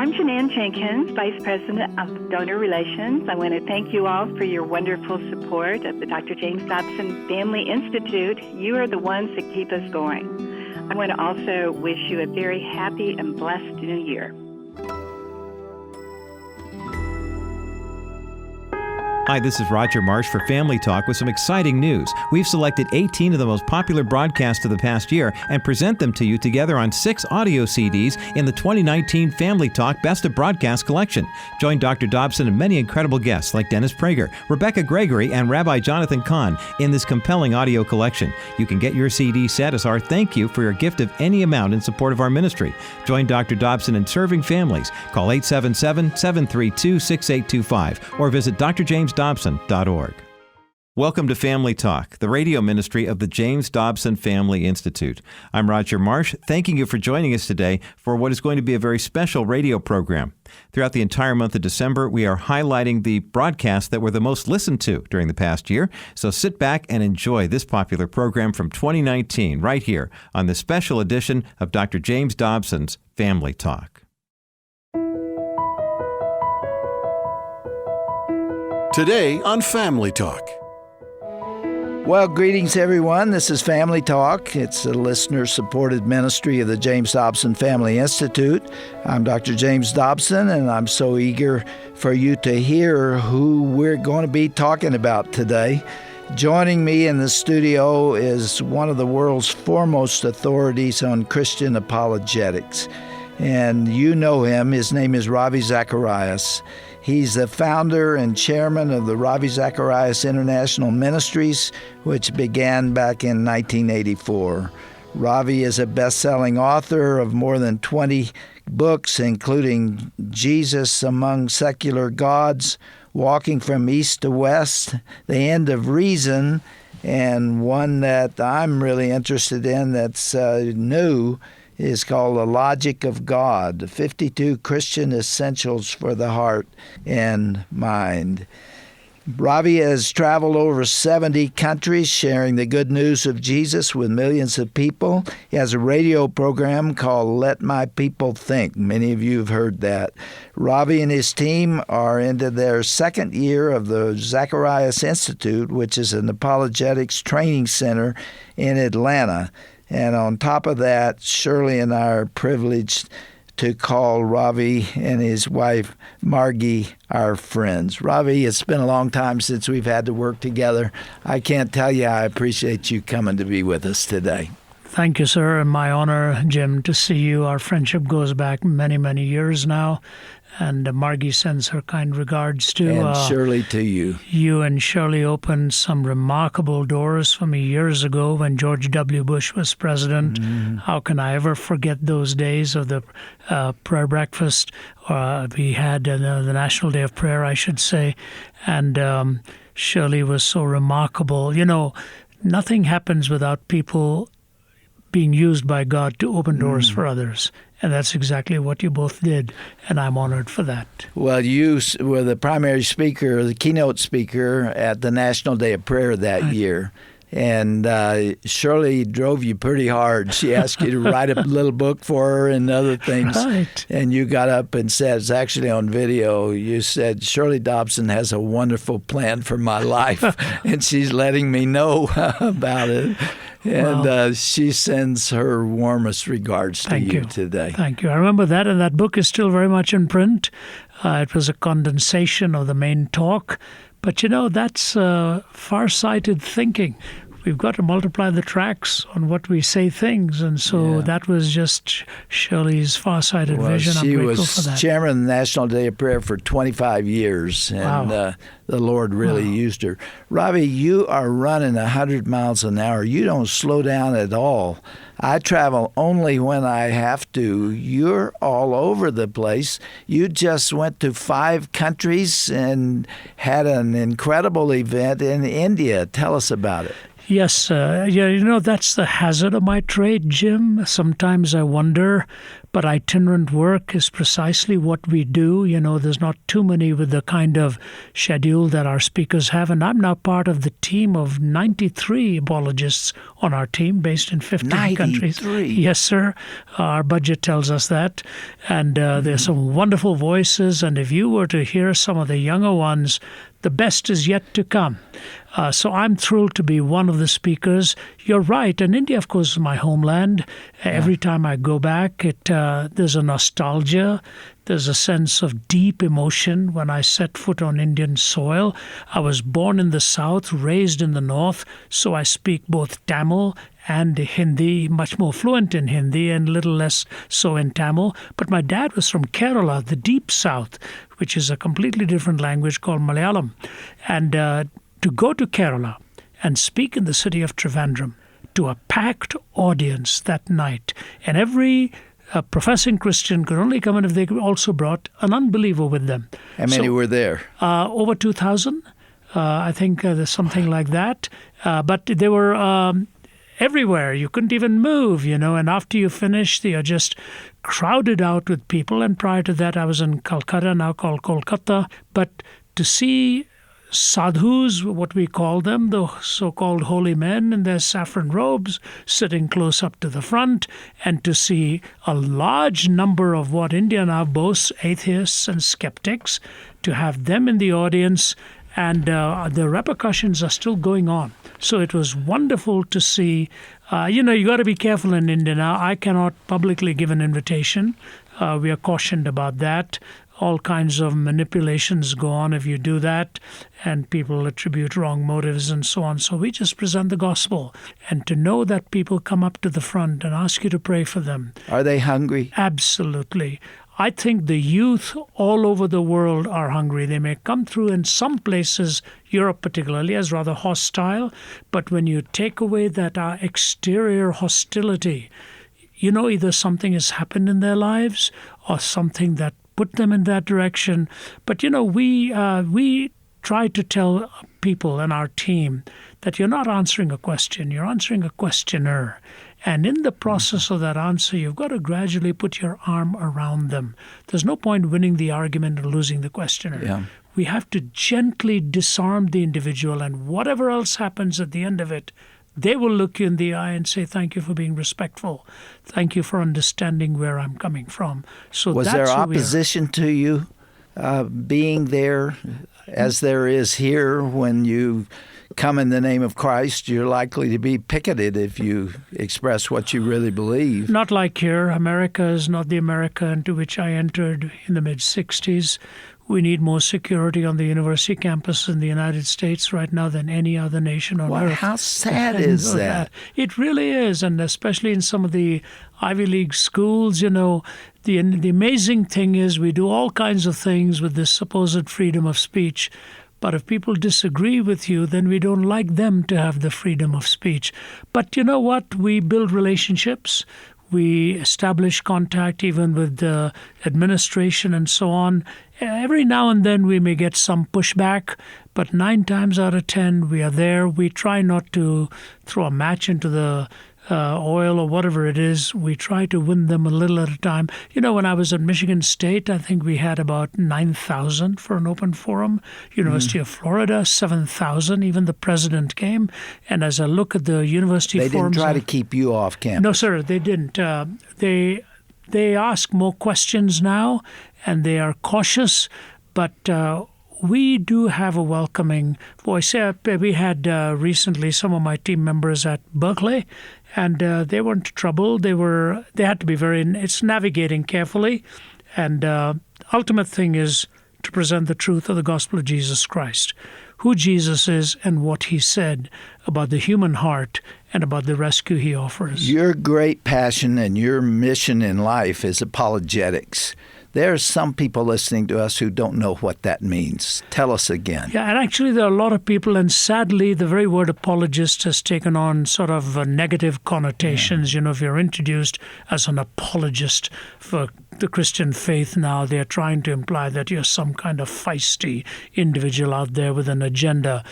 I'm Janann Jenkins, Vice President of Donor Relations. I want to thank you all for your wonderful support of the Dr. James Dobson Family Institute. You are the ones that keep us going. I want to also wish you a very happy and blessed new year. Hi, this is Roger Marsh for Family Talk with some exciting news. We've selected 18 of the most popular broadcasts of the past year and present them to you together on 6 audio CDs in the 2019 Family Talk Best of Broadcast collection. Join Dr. Dobson and many incredible guests like Dennis Prager, Rebecca Gregory, and Rabbi Jonathan Kahn in this compelling audio collection. You can get your CD set as our thank you for your gift of any amount in support of our ministry. Join Dr. Dobson in serving families. Call 877-732-6825 or visit drjamesdobson.org. Welcome to Family Talk, the radio ministry of the James Dobson Family Institute. I'm Roger Marsh, thanking you for joining us today for what is going to be a very special radio program. Throughout the entire month of December, we are highlighting the broadcasts that were the most listened to during the past year. So sit back and enjoy this popular program from 2019 right here on this special edition of Dr. James Dobson's Family Talk. Today on Family Talk. Well, greetings, everyone. This is Family Talk. It's a listener-supported ministry of the James Dobson Family Institute. I'm Dr. James Dobson, and I'm so eager for you to hear who we're going to be talking about today. Joining me in the studio is one of the world's foremost authorities on Christian apologetics. And you know him. His name is Ravi Zacharias. He's the founder and chairman of the Ravi Zacharias International Ministries, which began back in 1984. Ravi is a best-selling author of more than 20 books, including Jesus Among Secular Gods, Walking from East to West, The End of Reason, and one that I'm really interested in that's new is called The Logic of God, 52 Christian Essentials for the Heart and Mind. Ravi has traveled over 70 countries sharing the good news of Jesus with millions of people. He has a radio program called Let My People Think. Many of you have heard that. Ravi and his team are into their second year of the Zacharias Institute, which is an apologetics training center in Atlanta. And on top of that, Shirley and I are privileged to call Ravi and his wife, Margie, our friends. Ravi, it's been a long time since we've had to work together. I can't tell you I appreciate you coming to be with us today. Thank you, sir, and my honor, Jim, to see you. Our friendship goes back many, many years now, and Margie sends her kind regards to... And Shirley to you. You and Shirley opened some remarkable doors for me years ago when George W. Bush was president. Mm-hmm. How can I ever forget those days of the prayer breakfast? We had the National Day of Prayer, I should say, and Shirley was so remarkable. You know, nothing happens without people being used by God to open doors for others. And that's exactly what you both did, and I'm honored for that. Well, you were the primary speaker, the keynote speaker at the National Day of Prayer that year. And Shirley drove you pretty hard. She asked you to write a little book for her and other things. Right. And you got up and said, it's actually on video, you said, Shirley Dobson has a wonderful plan for my life, and she's letting me know about it. And she sends her warmest regards to you today. Thank you. I remember that, and that book is still very much in print. It was a condensation of the main talk. But, you know, that's far-sighted thinking. We've got to multiply the tracks on what we say things. And so that was just Shirley's far-sighted vision. I'm grateful for that. She was chairman of the National Day of Prayer for 25 years, and the Lord really used her. Ravi, you are running 100 miles an hour. You don't slow down at all. I travel only when I have to. You're all over the place. You just went to 5 countries and had an incredible event in India. Tell us about it. Yes, that's the hazard of my trade, Jim. Sometimes I wonder, but itinerant work is precisely what we do. There's not too many with the kind of schedule that our speakers have, and I'm now part of the team of 93 apologists on our team based in 15 countries. 93? Yes, sir. Our budget tells us that. And there's some wonderful voices, and if you were to hear some of the younger ones, the best is yet to come. So I'm thrilled to be one of the speakers. You're right, and India, of course, is my homeland. Every time I go back, there's a nostalgia. There's a sense of deep emotion when I set foot on Indian soil. I was born in the south, raised in the north, so I speak both Tamil and Hindi, much more fluent in Hindi and a little less so in Tamil. But my dad was from Kerala, the deep south, which is a completely different language called Malayalam. And to go to Kerala and speak in the city of Trivandrum to a packed audience that night, and every professing Christian could only come in if they also brought an unbeliever with them. How many were there? Over 2,000. I think there's something like that. But they were everywhere. You couldn't even move, and after you finished, you're just crowded out with people. And prior to that, I was in Calcutta, now called Kolkata. But to see sadhus, what we call them, the so-called holy men in their saffron robes, sitting close up to the front, and to see a large number of what India now boasts, atheists and skeptics, to have them in the audience, and the repercussions are still going on. So it was wonderful to see. You got to be careful in India now. I cannot publicly give an invitation. We are cautioned about that. All kinds of manipulations go on if you do that, and people attribute wrong motives and so on. So we just present the gospel. And to know that people come up to the front and ask you to pray for them. Are they hungry? Absolutely. I think the youth all over the world are hungry. They may come through in some places, Europe particularly, as rather hostile. But when you take away that exterior hostility, either something has happened in their lives or something that put them in that direction. But, we try to tell people in our team that you're not answering a question, you're answering a questioner. And in the process of that answer, you've got to gradually put your arm around them. There's no point winning the argument and losing the questioner. Yeah. We have to gently disarm the individual, and whatever else happens at the end of it, they will look you in the eye and say, thank you for being respectful. Thank you for understanding where I'm coming from. So was there opposition to you being there, as there is here? When you come in the name of Christ, you're likely to be picketed if you express what you really believe. Not like here. America is not the America into which I entered in the mid-'60s. We need more security on the university campus in the United States right now than any other nation on earth. How sad is that? It really is, and especially in some of the Ivy League schools, the amazing thing is we do all kinds of things with this supposed freedom of speech. But if people disagree with you, then we don't like them to have the freedom of speech. But you know what? We build relationships. We establish contact even with the administration and so on. Every now and then we may get some pushback, but 9 times out of 10 we are there. We try not to throw a match into the oil or whatever it is. We try to win them a little at a time. When I was at Michigan State, I think we had about 9,000 for an open forum. University of Florida, 7,000. Even the president came. And as I look at the university forums... They didn't try to keep you off campus? No, sir, they didn't. They ask more questions now, and they are cautious, but... we do have a welcoming voice. We had recently some of my team members at Berkeley, and they weren't troubled. They had to be it's navigating carefully. And ultimate thing is to present the truth of the gospel of Jesus Christ, who Jesus is and what he said about the human heart and about the rescue he offers. Your great passion and your mission in life is apologetics. There are some people listening to us who don't know what that means. Tell us again. Yeah, and actually there are a lot of people, and sadly the very word apologist has taken on sort of negative connotations. Yeah. If you're introduced as an apologist for the Christian faith now, they're trying to imply that you're some kind of feisty individual out there with an agenda.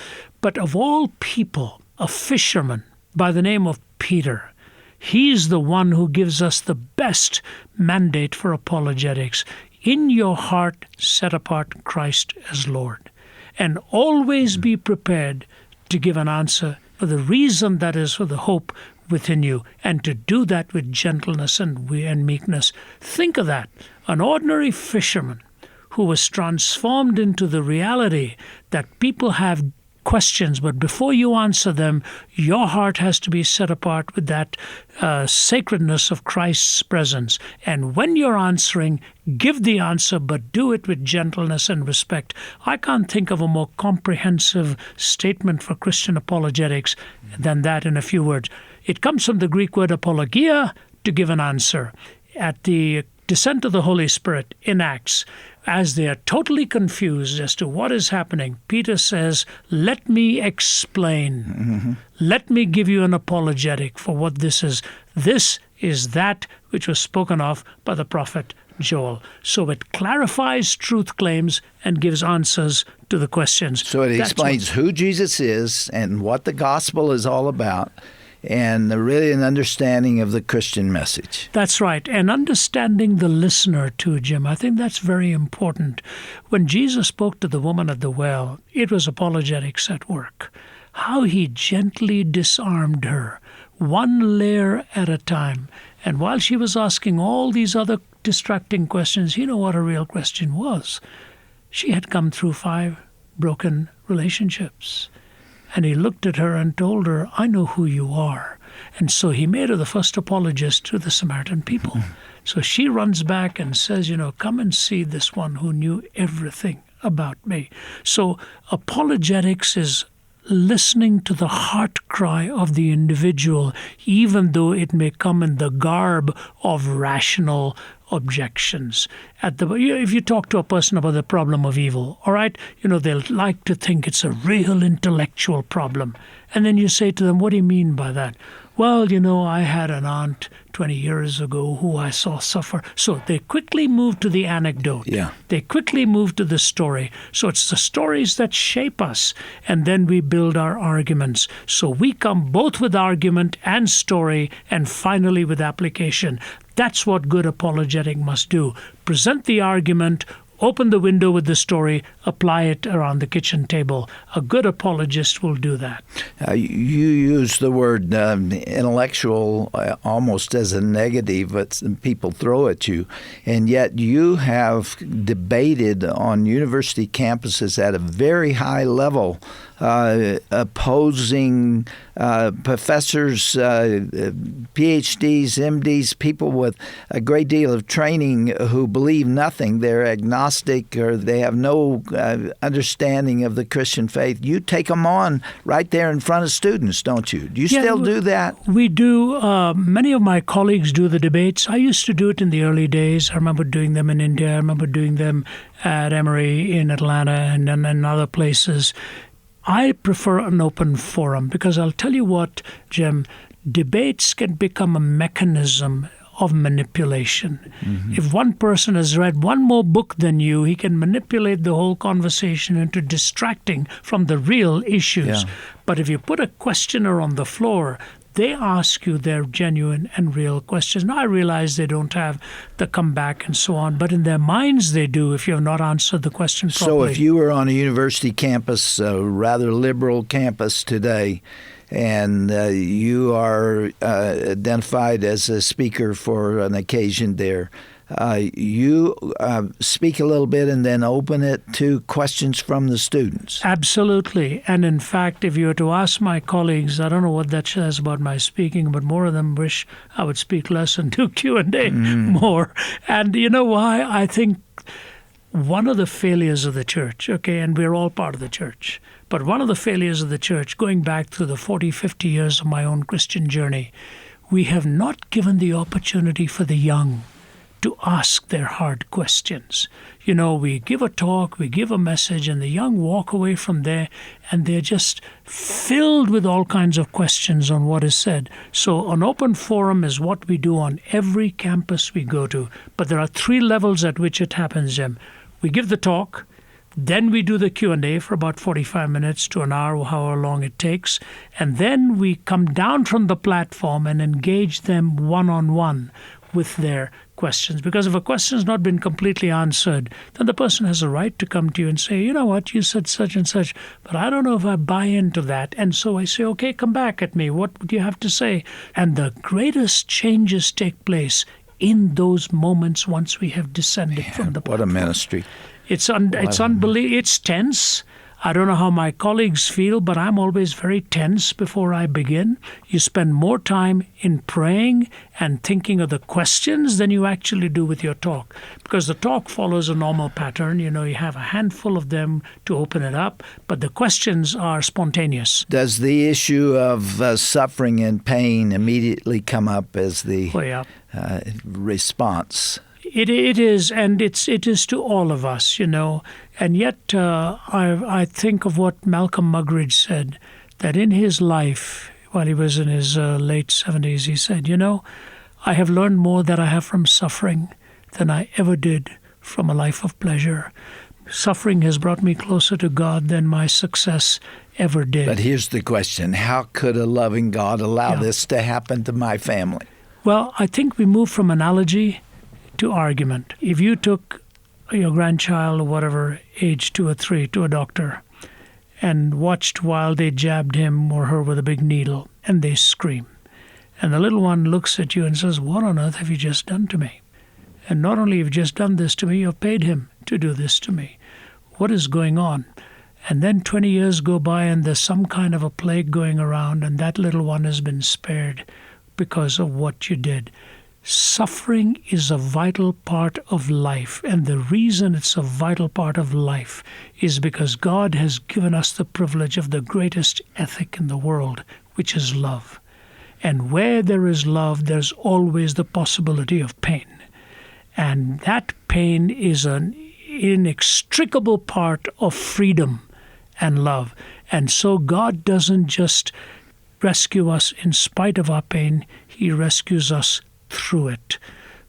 But of all people, a fisherman by the name of Peter. He's the one who gives us the best mandate for apologetics. In your heart, set apart Christ as Lord. And always be prepared to give an answer for the reason that is for the hope within you, and to do that with gentleness and meekness. Think of that. An ordinary fisherman who was transformed into the reality that people have questions, but before you answer them, your heart has to be set apart with that sacredness of Christ's presence. And when you're answering, give the answer, but do it with gentleness and respect. I can't think of a more comprehensive statement for Christian apologetics than that in a few words. It comes from the Greek word apologia, to give an answer. At the descent of the Holy Spirit in Acts, as they are totally confused as to what is happening, Peter says, let me explain. Mm-hmm. Let me give you an apologetic for what this is. This is that which was spoken of by the prophet Joel. So it clarifies truth claims and gives answers to the questions. So it explains who Jesus is and what the gospel is all about, and really an understanding of the Christian message. That's right. And understanding the listener too, Jim. I think that's very important. When Jesus spoke to the woman at the well, it was apologetics at work. How he gently disarmed her, one layer at a time. And while she was asking all these other distracting questions, you know what her real question was? She had come through 5 broken relationships. And he looked at her and told her, I know who you are. And so he made her the first apologist to the Samaritan people. So she runs back and says, come and see this one who knew everything about me. So apologetics is listening to the heart cry of the individual, even though it may come in the garb of rational objections. If you talk to a person about the problem of evil, all right, they'll like to think it's a real intellectual problem. And then you say to them, what do you mean by that? Well, I had an aunt 20 years ago who I saw suffer. So they quickly move to the anecdote. Yeah. They quickly move to the story. So it's the stories that shape us, and then we build our arguments. So we come both with argument and story, and finally with application. That's what good apologetic must do. Present the argument, open the window with the story, apply it around the kitchen table. A good apologist will do that. You use the word intellectual almost as a negative, but people throw at you. And yet you have debated on university campuses at a very high level, opposing professors, PhDs, MDs, people with a great deal of training who believe nothing. They're agnostic, or they have no understanding of the Christian faith. You take them on right there in front of students, don't you? Do you still do that? We do. Many of my colleagues do the debates. I used to do it in the early days. I remember doing them in India. I remember doing them at Emory in Atlanta and then in other places. I prefer an open forum because I'll tell you what, Jim, debates can become a mechanism of manipulation. Mm-hmm. If one person has read one more book than you, he can manipulate the whole conversation into distracting from the real issues. Yeah. But if you put a questioner on the floor, they ask you their genuine and real questions. Now, I realize they don't have the comeback and so on, but in their minds they do if you have not answered the question properly. So if you were on a university campus, a rather liberal campus today, and you are identified as a speaker for an occasion there, you speak a little bit and then open it to questions from the students. Absolutely. And in fact, if you were to ask my colleagues, I don't know what that says about my speaking, but more of them wish I would speak less and do Q&A more. And you know why? I think one of the failures of the church, and we're all part of the church, but one of the failures of the church, going back through the 40, 50 years of my own Christian journey, we have not given the opportunity for the young to ask their hard questions. We give a talk, we give a message, and the young walk away from there, and they're just filled with all kinds of questions on what is said. So an open forum is what we do on every campus we go to. But there are 3 levels at which it happens, Jim. We give the talk, Then we do the Q&A for about 45 minutes to an hour, however long it takes. And then we come down from the platform and engage them one-on-one with their questions. Because if a question's not been completely answered, then the person has a right to come to you and say, you know what, you said such and such, but I don't know if I buy into that. And so I say, okay, come back at me. What do you have to say? And the greatest changes take place in those moments once we have descended from the platform. What a ministry. It's unbelievable. It's tense. I don't know how my colleagues feel, but I'm always very tense before I begin. You spend more time in praying and thinking of the questions than you actually do with your talk, because the talk follows a normal pattern. You have a handful of them to open it up, but the questions are spontaneous. Does the issue of suffering and pain immediately come up as the response? It is, and it is to all of us, And yet I think of what Malcolm Muggeridge said, that in his life, while he was in his late 70s, he said, I have learned more that I have from suffering than I ever did from a life of pleasure. Suffering has brought me closer to God than my success ever did. But here's the question. How could a loving God allow this to happen to my family? Well, I think we move from analogy to argument. If you took your grandchild or whatever, age 2 or 3, to a doctor and watched while they jabbed him or her with a big needle and they scream, and the little one looks at you and says, what on earth have you just done to me? And not only have you just done this to me, you've paid him to do this to me. What is going on? And then 20 years go by and there's some kind of a plague going around, and that little one has been spared because of what you did. Suffering is a vital part of life, and the reason it's a vital part of life is because God has given us the privilege of the greatest ethic in the world, which is love. And where there is love, there's always the possibility of pain. And that pain is an inextricable part of freedom and love. And so God doesn't just rescue us in spite of our pain, He rescues us through it.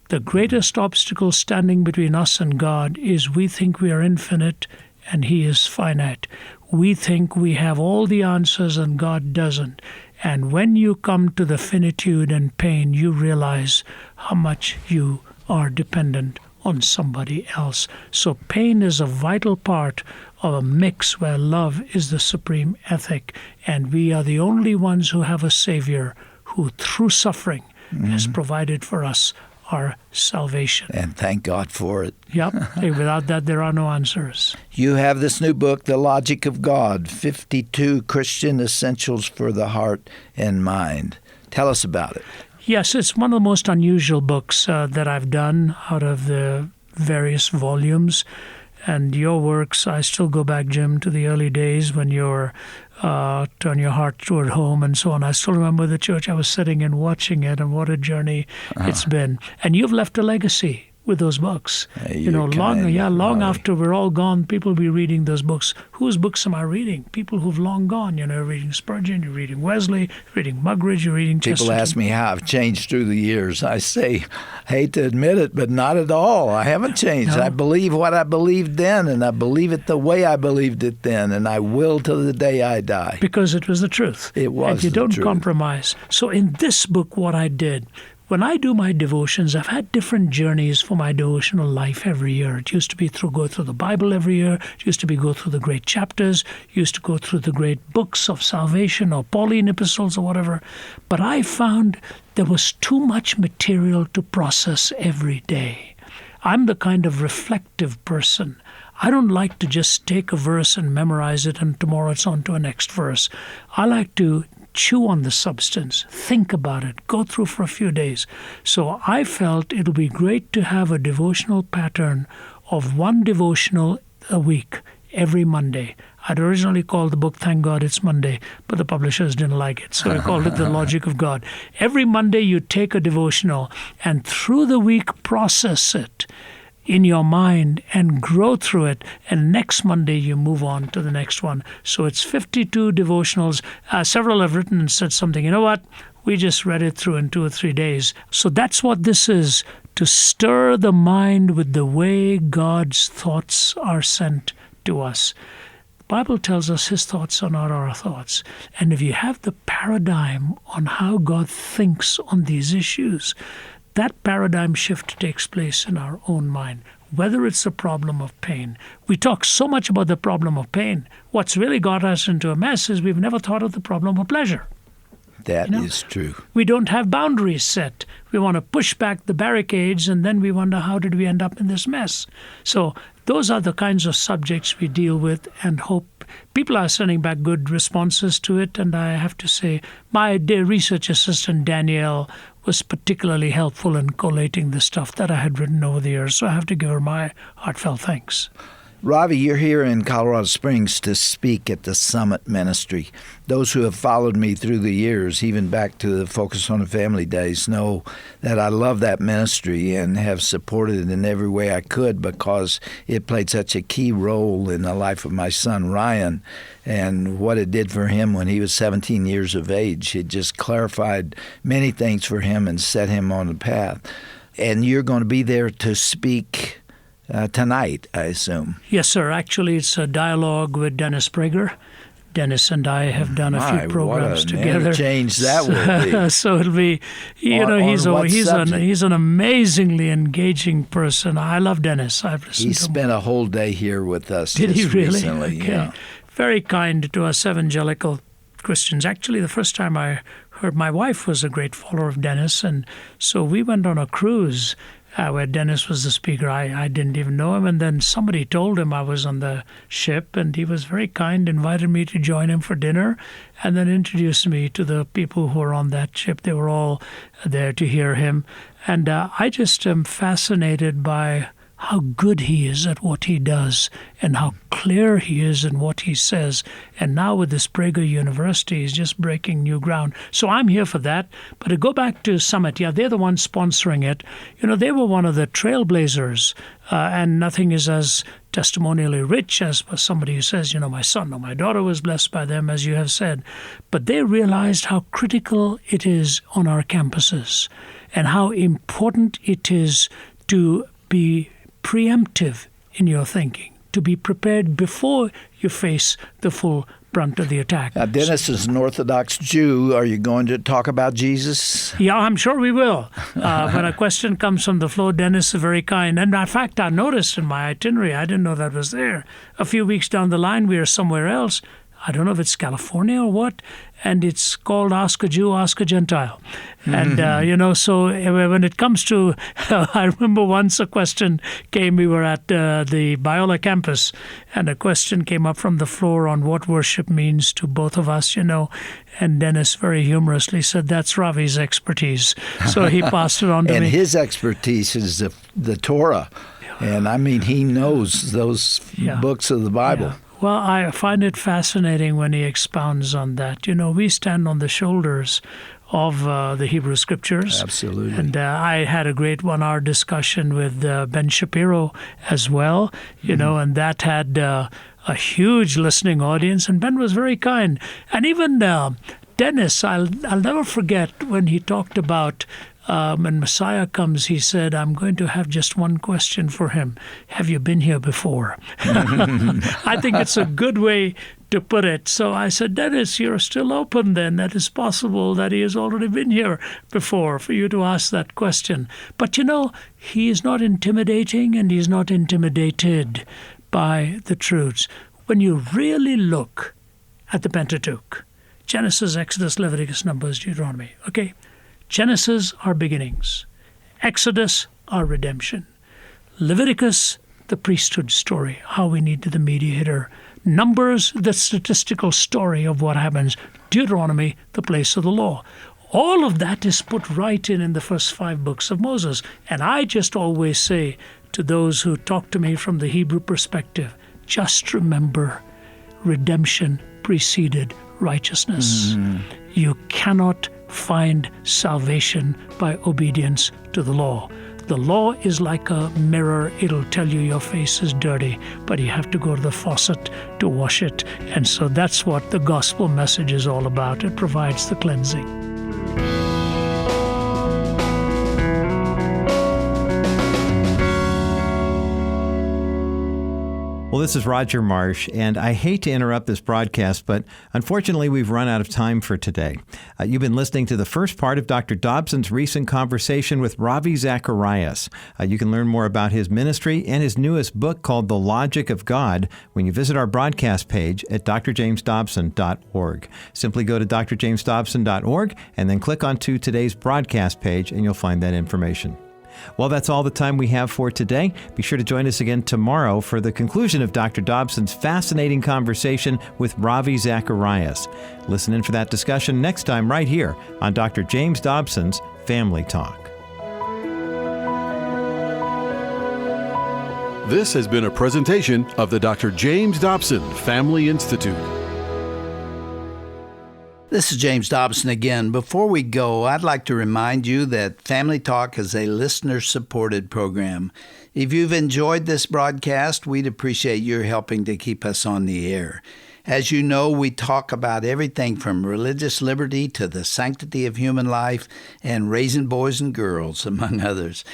The greatest obstacle standing between us and God is we think we are infinite and He is finite. We think we have all the answers and God doesn't. And when you come to the finitude and pain, you realize how much you are dependent on somebody else. So pain is a vital part of a mix where love is the supreme ethic. And we are the only ones who have a Savior who, through suffering, has provided for us our salvation. And thank God for it. Yep. Without that, there are no answers. You have this new book, The Logic of God, 52 Christian Essentials for the Heart and Mind. Tell us about it. Yes, it's one of the most unusual books that I've done out of the various volumes. And your works, I still go back, Jim, to the early days when you're turn your heart toward home and so on. I still remember the church I was sitting in watching it, and what a journey it's been. And you've left a legacy with those books. Long after we're all gone, people will be reading those books. Whose books am I reading? People who've long gone. You're reading Spurgeon, you're reading Wesley, you're reading Muggeridge, you're reading Chesterton. People ask me how I've changed through the years. I say, I hate to admit it, but not at all. I haven't changed. No. I believe what I believed then, and I believe it the way I believed it then, and I will till the day I die. Because it was the truth. It was and you the don't truth. compromise. So in this book, what I did, when I do my devotions, I've had different journeys for my devotional life every year. It used to be go through the Bible every year. It used to be go through the great chapters. It used to go through the great books of salvation or Pauline epistles or whatever. But I found there was too much material to process every day. I'm the kind of reflective person. I don't like to just take a verse and memorize it and tomorrow it's on to a next verse. I like to chew on the substance, think about it, go through for a few days. So I felt it'll be great to have a devotional pattern of one devotional a week, every Monday. I'd originally called the book Thank God It's Monday, but the publishers didn't like it, so I called it The Logic of God. Every Monday you take a devotional and through the week process it in your mind and grow through it, and next Monday you move on to the next one. So it's 52 devotionals. Several have written and said something, you know what, we just read it through in 2 or 3 days. So that's what this is, to stir the mind with the way God's thoughts are sent to us. The Bible tells us his thoughts are not our thoughts. And if you have the paradigm on how God thinks on these issues, that paradigm shift takes place in our own mind, whether it's a problem of pain. We talk so much about the problem of pain. What's really got us into a mess is we've never thought of the problem of pleasure. That is true. We don't have boundaries set. We want to push back the barricades, and then we wonder, how did we end up in this mess? So those are the kinds of subjects we deal with, and hope people are sending back good responses to it. And I have to say, my dear research assistant, Danielle, was particularly helpful in collating the stuff that I had written over the years. So I have to give her my heartfelt thanks. Ravi, you're here in Colorado Springs to speak at the Summit Ministry. Those who have followed me through the years, even back to the Focus on the Family days, know that I love that ministry and have supported it in every way I could because it played such a key role in the life of my son, Ryan, and what it did for him when he was 17 years of age. It just clarified many things for him and set him on the path. And you're going to be there to speak tonight, I assume. Yes, sir. Actually, it's a dialogue with Dennis Prager. Dennis and I have done a few programs together. What a change that will be. So it'll be, he's an amazingly engaging person. I love Dennis. I've listened to him. He spent a whole day here with us. Did he really? Recently. Okay. Yeah. Very kind to us evangelical Christians. Actually, the first time I heard, my wife was a great follower of Dennis, and so we went on a cruise where Dennis was the speaker. I didn't even know him, and then somebody told him I was on the ship, and he was very kind, invited me to join him for dinner, and then introduced me to the people who were on that ship. They were all there to hear him, and I just am fascinated by how good he is at what he does and how clear he is in what he says. And now with this Prager University, he's just breaking new ground. So I'm here for that. But to go back to Summit, they're the ones sponsoring it. They were one of the trailblazers, and nothing is as testimonially rich as somebody who says, my son or my daughter was blessed by them, as you have said. But they realized how critical it is on our campuses and how important it is to be preemptive in your thinking, to be prepared before you face the full brunt of the attack. Dennis is an Orthodox Jew. Are you going to talk about Jesus? Yeah, I'm sure we will. When a question comes from the floor, Dennis is very kind. And in fact, I noticed in my itinerary, I didn't know that was there. A few weeks down the line, we are somewhere else. I don't know if it's California or what, and it's called Ask a Jew, Ask a Gentile. And, so when it comes to, I remember once a question came, we were at the Biola campus, and a question came up from the floor on what worship means to both of us, and Dennis very humorously said, that's Ravi's expertise. So he passed it on to me. And his expertise is the Torah. And I mean, he knows those books of the Bible. Yeah. Well, I find it fascinating when he expounds on that. We stand on the shoulders of the Hebrew Scriptures. Absolutely. And I had a great 1-hour discussion with Ben Shapiro as well, and that had a huge listening audience, and Ben was very kind. And even Dennis, I'll never forget when he talked about when Messiah comes, he said, I'm going to have just one question for him. Have you been here before? I think it's a good way to put it. So I said, Dennis, you're still open then. That is possible that he has already been here before for you to ask that question. But he is not intimidating and he's not intimidated by the truths. When you really look at the Pentateuch, Genesis, Exodus, Leviticus, Numbers, Deuteronomy, okay? Genesis, our beginnings. Exodus, our redemption. Leviticus, the priesthood story, how we needed the mediator. Numbers, the statistical story of what happens. Deuteronomy, the place of the law. All of that is put right in the first 5 books of Moses. And I just always say to those who talk to me from the Hebrew perspective, just remember, redemption preceded righteousness. You cannot find salvation by obedience to the law. The law is like a mirror. It'll tell you your face is dirty, but you have to go to the faucet to wash it. And so that's what the gospel message is all about. It provides the cleansing. Well, this is Roger Marsh, and I hate to interrupt this broadcast, but unfortunately we've run out of time for today. You've been listening to the first part of Dr. Dobson's recent conversation with Ravi Zacharias. You can learn more about his ministry and his newest book called The Logic of God when you visit our broadcast page at drjamesdobson.org. Simply go to drjamesdobson.org and then click onto today's broadcast page and you'll find that information. Well, that's all the time we have for today. Be sure to join us again tomorrow for the conclusion of Dr. Dobson's fascinating conversation with Ravi Zacharias. Listen in for that discussion next time right here on Dr. James Dobson's Family Talk. This has been a presentation of the Dr. James Dobson Family Institute. This is James Dobson again. Before we go, I'd like to remind you that Family Talk is a listener-supported program. If you've enjoyed this broadcast, we'd appreciate your helping to keep us on the air. As you know, we talk about everything from religious liberty to the sanctity of human life and raising boys and girls, among others.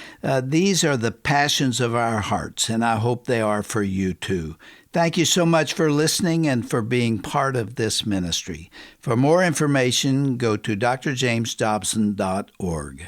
These are the passions of our hearts, and I hope they are for you too. Thank you so much for listening and for being part of this ministry. For more information, go to drjamesdobson.org.